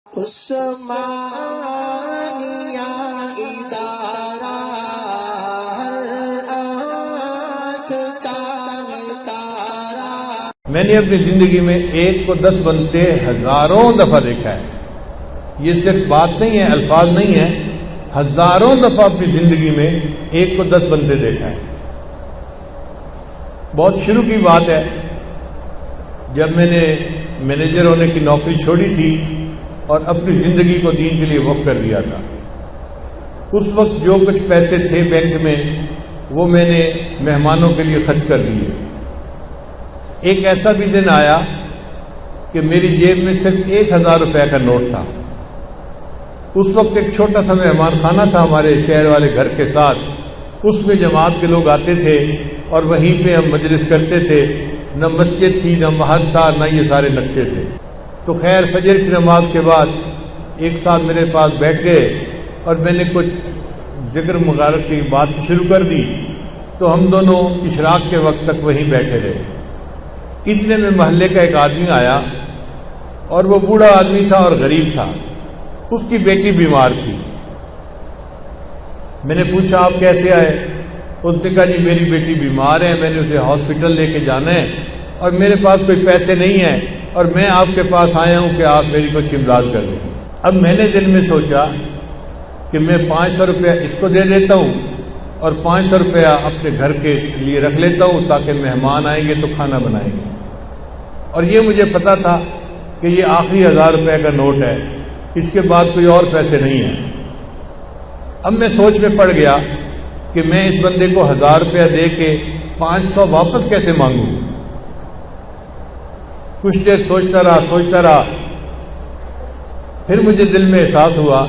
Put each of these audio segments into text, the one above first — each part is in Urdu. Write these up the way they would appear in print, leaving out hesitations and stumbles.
عثمانیہ ادارہ ہر آنکھ کا تارا۔ میں نے اپنی زندگی میں 1 کو 10 بنتے ہزاروں دفعہ دیکھا ہے۔ یہ صرف بات نہیں ہے، الفاظ نہیں ہے، ہزاروں دفعہ اپنی زندگی میں 1 کو 10 بنتے دیکھا ہے۔ بہت شروع کی بات ہے، جب میں نے مینیجر ہونے کی نوکری چھوڑی تھی اور اپنی زندگی کو دین کے لیے وقف کر دیا تھا۔ اس وقت جو کچھ پیسے تھے بینک میں وہ میں نے مہمانوں کے لیے خرچ کر دیے۔ ایک ایسا بھی دن آیا کہ میری جیب میں صرف 1000 روپے کا نوٹ تھا۔ اس وقت ایک چھوٹا سا مہمان خانہ تھا ہمارے شہر والے گھر کے ساتھ، اس میں جماعت کے لوگ آتے تھے اور وہیں پہ ہم مجلس کرتے تھے۔ نہ مسجد تھی، نہ محل تھا، نہ یہ سارے نقشے تھے۔ تو خیر فجر کی نماز کے بعد ایک ساتھ میرے پاس بیٹھ گئے اور میں نے کچھ ذکر مغارت کی بات شروع کر دی، تو ہم دونوں اشراق کے وقت تک وہیں بیٹھے رہے۔ اتنے میں محلے کا ایک آدمی آیا اور وہ بوڑھا آدمی تھا اور غریب تھا، اس کی بیٹی بیمار تھی۔ میں نے پوچھا آپ کیسے آئے؟ اس نے کہا جی میری بیٹی بیمار ہے، میں نے اسے ہاسپٹل لے کے جانا ہے اور میرے پاس کوئی پیسے نہیں ہیں اور میں آپ کے پاس آیا ہوں کہ آپ میری کچھ امداد کر دیں۔ اب میں نے دل میں سوچا کہ میں 500 روپیہ اس کو دے دیتا ہوں اور 500 روپیہ اپنے گھر کے لیے رکھ لیتا ہوں تاکہ مہمان آئیں گے تو کھانا بنائیں گے۔ اور یہ مجھے پتا تھا کہ یہ آخری 1000 روپے کا نوٹ ہے، اس کے بعد کوئی اور پیسے نہیں ہیں۔ اب میں سوچ میں پڑ گیا کہ میں اس بندے کو 1000 روپیہ دے کے 500 واپس کیسے مانگوں۔ کچھ دیر سوچتا رہا، پھر مجھے دل میں احساس ہوا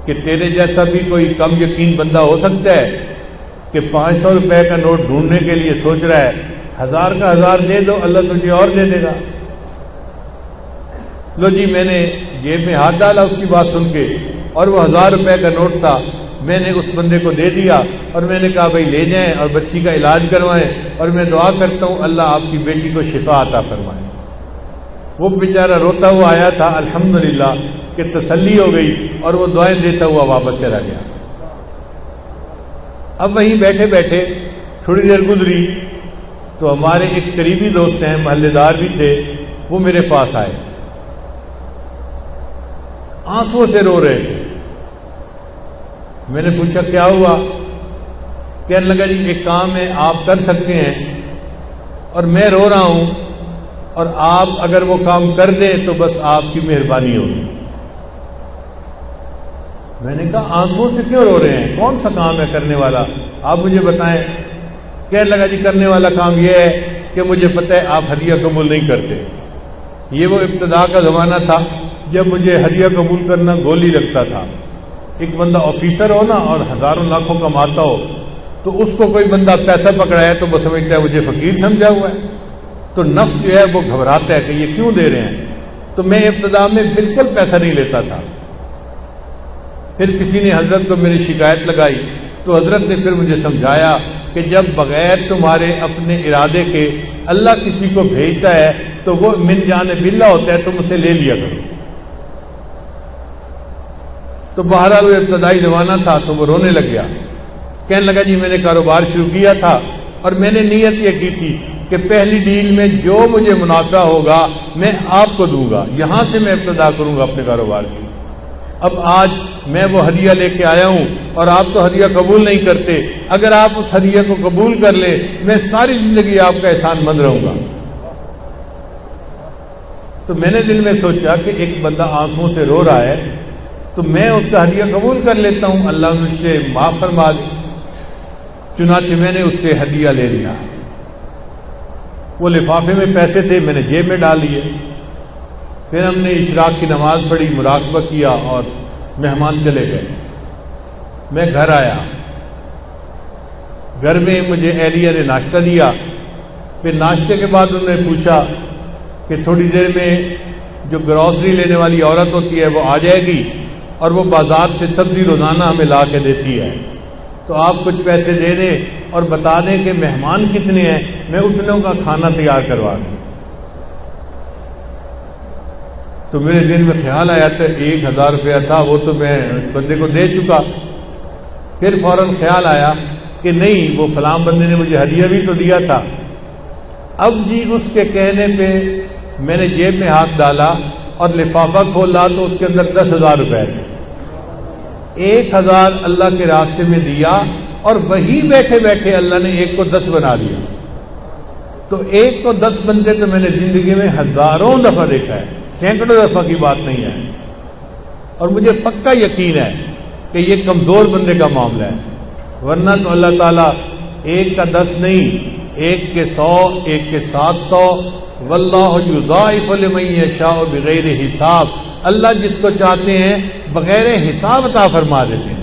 کہ تیرے جیسا بھی کوئی کم یقین بندہ ہو سکتا ہے کہ 500 روپے کا نوٹ ڈھونڈنے کے لیے سوچ رہا ہے، 1000 کا 1000 دے دو، اللہ تجھے اور دے دے گا۔ لو جی، میں نے جیب میں ہاتھ ڈالا اس کی بات سن کے، اور وہ 1000 روپے کا نوٹ تھا، میں نے اس بندے کو دے دیا اور میں نے کہا بھائی لے جائیں اور بچی کا علاج کروائیں، اور میں دعا کرتا ہوں اللہ آپ کی بیٹی کو شفا عطا فرمائے۔ وہ بیچارہ روتا ہوا آیا تھا، الحمدللہ کہ تسلی ہو گئی، اور وہ دعائیں دیتا ہوا واپس چلا گیا۔ اب وہیں بیٹھے بیٹھے تھوڑی دیر گزری تو ہمارے ایک قریبی دوست ہیں، محلے دار بھی تھے، وہ میرے پاس آئے، آنسوؤں سے رو رہے تھے۔ میں نے پوچھا کیا ہوا؟ کہنے لگا جی ایک کام ہے آپ کر سکتے ہیں اور میں رو رہا ہوں، اور آپ اگر وہ کام کر دیں تو بس آپ کی مہربانی ہوگی۔ میں نے کہا آنسوؤں سے کیوں رو رہے ہیں؟ کون سا کام ہے کرنے والا؟ آپ مجھے بتائیں۔ کہنے لگا جی کرنے والا کام یہ ہے کہ مجھے پتہ ہے آپ ہدیہ قبول نہیں کرتے۔ یہ وہ ابتدا کا زمانہ تھا جب مجھے ہدیہ قبول کرنا گولی لگتا تھا۔ ایک بندہ آفیسر ہو نا اور ہزاروں لاکھوں کماتا ہو تو اس کو کوئی بندہ پیسہ پکڑایا تو وہ سمجھتا ہے مجھے فقیر سمجھا ہوا ہے، تو نفس جو ہے وہ گھبراتا ہے کہ یہ کیوں دے رہے ہیں۔ تو میں ابتدا میں بالکل پیسہ نہیں لیتا تھا۔ پھر کسی نے حضرت کو میری شکایت لگائی تو حضرت نے پھر مجھے سمجھایا کہ جب بغیر تمہارے اپنے ارادے کے اللہ کسی کو بھیجتا ہے تو وہ من جانب اللہ ہوتا ہے، تم اسے لے لیا کرو۔ تو بہرحال وہ ابتدائی زمانہ تھا تو وہ رونے لگ گیا، کہنے لگا جی میں نے کاروبار شروع کیا تھا اور میں نے نیت یہ کی تھی کہ پہلی ڈیل میں جو مجھے منافع ہوگا میں آپ کو دوں گا، یہاں سے میں ابتدا کروں گا اپنے کاروبار کی۔ اب آج میں وہ ہدیہ لے کے آیا ہوں اور آپ تو ہدیہ قبول نہیں کرتے، اگر آپ اس ہدیہ کو قبول کر لیں میں ساری زندگی آپ کا احسان مند رہوں گا۔ تو میں نے دل میں سوچا کہ ایک بندہ آنکھوں سے رو رہا ہے تو میں اس کا ہدیہ قبول کر لیتا ہوں، اللہ مجھ سے معاف فرما دے۔ چنانچہ میں نے اس سے ہدیہ لے لیا۔ وہ لفافے میں پیسے تھے، میں نے جیب میں ڈال لیے۔ پھر ہم نے اشراق کی نماز پڑھی، مراقبہ کیا اور مہمان چلے گئے۔ میں گھر آیا، گھر میں مجھے اہلیہ نے ناشتہ دیا۔ پھر ناشتے کے بعد انہوں نے پوچھا کہ تھوڑی دیر میں جو گروسری لینے والی عورت ہوتی ہے وہ آ جائے گی اور وہ بازار سے سبزی روزانہ ہمیں لا کے دیتی ہے، تو آپ کچھ پیسے دے دیں اور بتا دیں کہ مہمان کتنے ہیں، میں اتنوں کا کھانا تیار کروا دوں۔ تو میرے دل میں خیال آیا تھا 1000 روپیہ تھا وہ تو میں اس بندے کو دے چکا. پھر فوراً خیال آیا کہ نہیں وہ فلاں بندے نے مجھے ہدیہ بھی تو دیا تھا. اب جی اس کے کہنے پہ میں نے جیب میں ہاتھ ڈالا اور لفافہ کھولا تو اس کے اندر 10,000 روپے تھے. 1,000 اللہ کے راستے میں دیا اور وہی بیٹھے بیٹھے اللہ نے ایک کو 10 بنا دیا. تو ایک کو 10 بنتے تو میں نے زندگی میں ہزاروں دفعہ دیکھا ہے, سینکڑوں دفعہ کی بات نہیں ہے. اور مجھے پکا یقین ہے کہ یہ کمزور بندے کا معاملہ ہے, ورنہ تو اللہ تعالیٰ ایک کا 10 نہیں, ایک کے 100, ایک کے 700. واللہ یضاعف لمن یشاء بغیر حساب. اللہ جس کو چاہتے ہیں بغیر حساب عطا فرما دیتے ہیں.